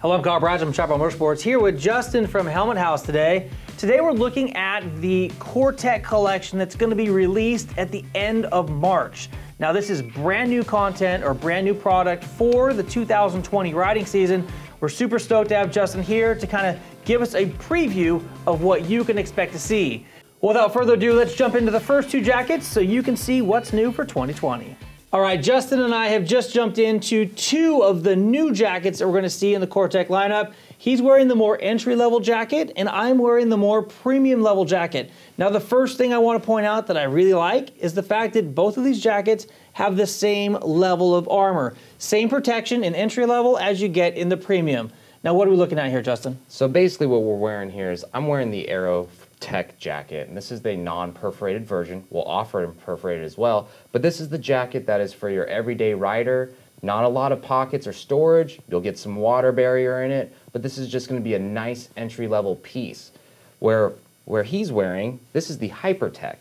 Hello, I'm Carl Bradge from Chaparral Motorsports, here with Justin from Helmet House today. Today we're looking at the Cortech collection that's going to be released at the end of March. Now this is brand new content or brand new product for the 2020 riding season. We're super stoked to have Justin here to kind of give us a preview of what you can expect to see. Without further ado, let's jump into the first two jackets so you can see what's new for 2020. All right, Justin and I have just jumped into two of the new jackets that we're going to see in the Cortech lineup. He's wearing the more entry-level jacket, and I'm wearing the more premium-level jacket. Now, the first thing I want to point out that I really like is the fact that both of these jackets have the same level of armor. Same protection in entry-level as you get in the premium. Now, what are we looking at here, Justin? So basically what we're wearing here is I'm wearing the Aero jacket, and this is the non-perforated version. We'll offer it perforated as well, but this is the jacket that is for your everyday rider. Not a lot of pockets or storage. You'll get some water barrier in it, but this is just going to be a nice entry-level piece. Where he's wearing, this is the Hypertech,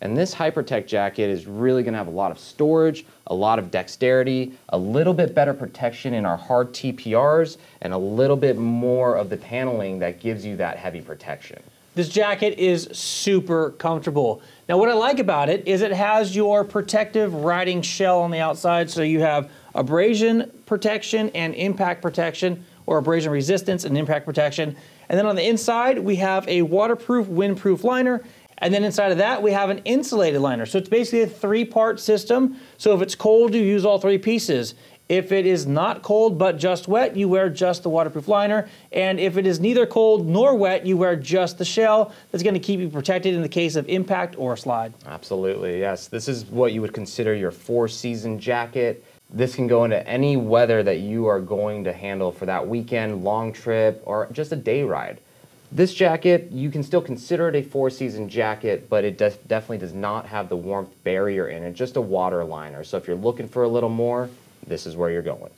and this Hypertech jacket is really going to have a lot of storage, a lot of dexterity, a little bit better protection in our hard TPRs, and a little bit more of the paneling that gives you that heavy protection. This jacket is super comfortable. Now what I like about it is it has your protective riding shell on the outside, so you have abrasion protection and impact protection, or abrasion resistance and impact protection. And then on the inside, we have a waterproof, windproof liner, and then inside of that, we have an insulated liner. So it's basically a three-part system. So if it's cold, you use all three pieces. If it is not cold but just wet, you wear just the waterproof liner. And if it is neither cold nor wet, you wear just the shell that's going to keep you protected in the case of impact or slide. Absolutely, yes. This is what you would consider your four-season jacket. This can go into any weather that you are going to handle for that weekend, long trip, or just a day ride. This jacket, you can still consider it a four-season jacket, but it definitely does not have the warmth barrier in it, just a water liner. So if you're looking for a little more, this is where you're going.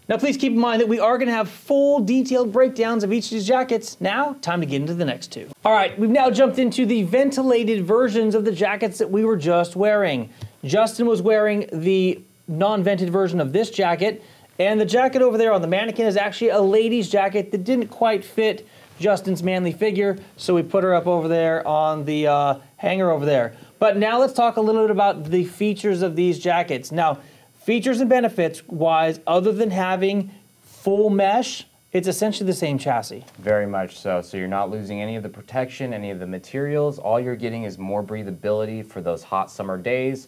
Now please keep in mind that we are going to have full detailed breakdowns of each of these jackets. Now, time to get into the next two. All right, we've now jumped into the ventilated versions of the jackets that we were just wearing. Justin was wearing the non-vented version of this jacket, and the jacket over there on the mannequin is actually a lady's jacket that didn't quite fit Justin's manly figure, so we put her up over there on the hanger over there. But now let's talk a little bit about the features of these jackets. Now, features and benefits wise, other than having full mesh, it's essentially the same chassis. Very much so. So you're not losing any of the protection, any of the materials. All you're getting is more breathability for those hot summer days.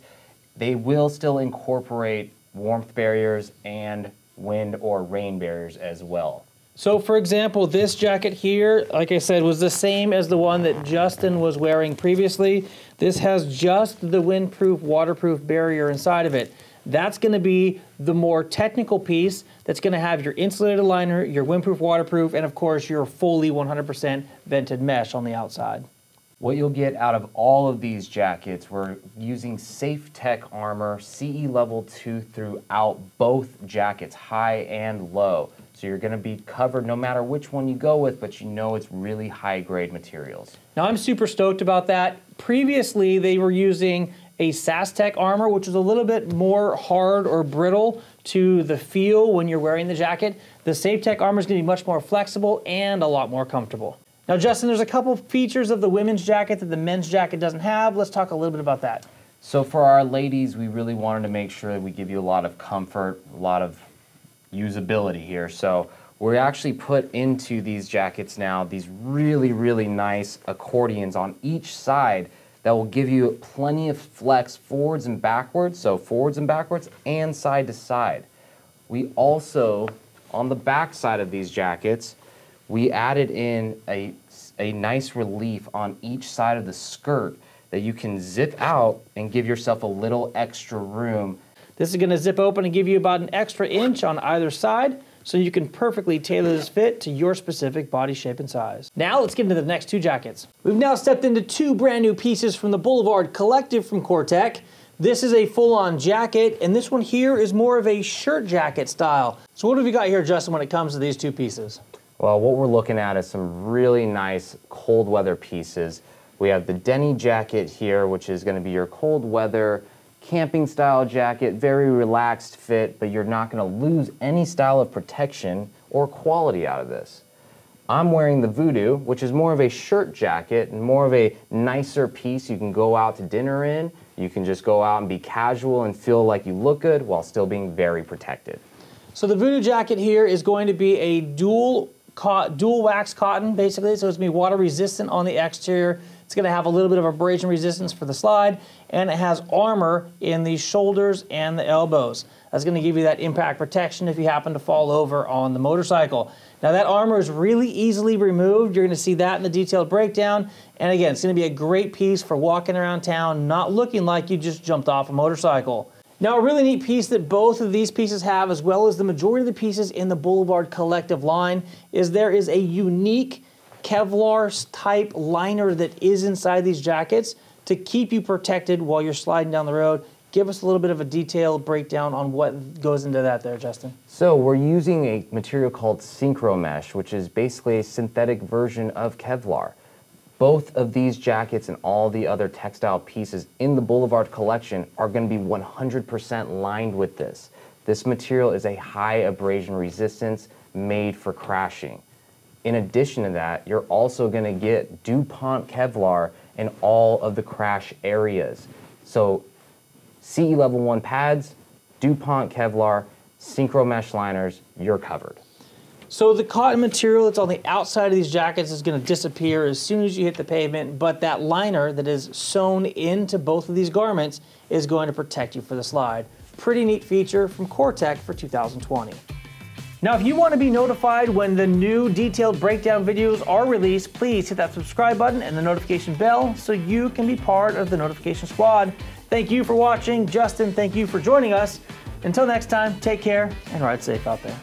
They will still incorporate warmth barriers and wind or rain barriers as well. So for example, this jacket here, like I said, was the same as the one that Justin was wearing previously. This has just the windproof, waterproof barrier inside of it. That's going to be the more technical piece that's going to have your insulated liner, your windproof, waterproof, and of course your fully 100% vented mesh on the outside. What you'll get out of all of these jackets, we're using Safe Tech armor, CE level 2 throughout both jackets, high and low. So you're going to be covered no matter which one you go with, but you know it's really high grade materials. Now I'm super stoked about that. Previously they were using a SassTech armor, which is a little bit more hard or brittle to the feel when you're wearing the jacket. The SafeTech armor is going to be much more flexible and a lot more comfortable. Now, Justin, there's a couple features of the women's jacket that the men's jacket doesn't have. Let's talk a little bit about that. So for our ladies, we really wanted to make sure that we give you a lot of comfort, a lot of usability here. So we actually put into these jackets now these really, really nice accordions on each side that will give you plenty of flex forwards and backwards, so forwards and backwards and side to side. We also, on the back side of these jackets, we added in a nice relief on each side of the skirt that you can zip out and give yourself a little extra room. This is going to zip open and give you about an extra inch on either side, so you can perfectly tailor this fit to your specific body shape and size. Now let's get into the next two jackets. We've now stepped into two brand new pieces from the Boulevard Collective from Cortech. This is a full-on jacket, and this one here is more of a shirt jacket style. So what have you got here, Justin, when it comes to these two pieces? Well, what we're looking at is some really nice cold weather pieces. We have the Denny Jacket here, which is going to be your cold weather camping style jacket, very relaxed fit, but you're not gonna lose any style of protection or quality out of this. I'm wearing the Voodoo, which is more of a shirt jacket and more of a nicer piece you can go out to dinner in. You can just go out and be casual and feel like you look good while still being very protected. So the Voodoo jacket here is going to be a dual wax cotton, basically, so it's going to be water resistant on the exterior. It's going to have a little bit of abrasion resistance for the slide, and it has armor in the shoulders and the elbows. That's going to give you that impact protection if you happen to fall over on the motorcycle. Now that armor is really easily removed. You're going to see that in the detailed breakdown. And again, it's going to be a great piece for walking around town, not looking like you just jumped off a motorcycle. Now, a really neat piece that both of these pieces have, as well as the majority of the pieces in the Boulevard Collective line, is there is a unique Kevlar type liner that is inside these jackets to keep you protected while you're sliding down the road. Give us a little bit of a detailed breakdown on what goes into that there, Justin. So we're using a material called synchro mesh, which is basically a synthetic version of Kevlar. Both of these jackets and all the other textile pieces in the Boulevard collection are going to be 100% lined with this. This material is a high abrasion resistance made for crashing. In addition to that, you're also going to get DuPont Kevlar in all of the crash areas. So CE Level 1 pads, DuPont Kevlar, synchro mesh liners, you're covered. So the cotton material that's on the outside of these jackets is going to disappear as soon as you hit the pavement, but that liner that is sewn into both of these garments is going to protect you for the slide. Pretty neat feature from Cortech for 2020. Now, if you want to be notified when the new detailed breakdown videos are released, please hit that subscribe button and the notification bell so you can be part of the notification squad. Thank you for watching. Justin, thank you for joining us. Until next time, take care and ride safe out there.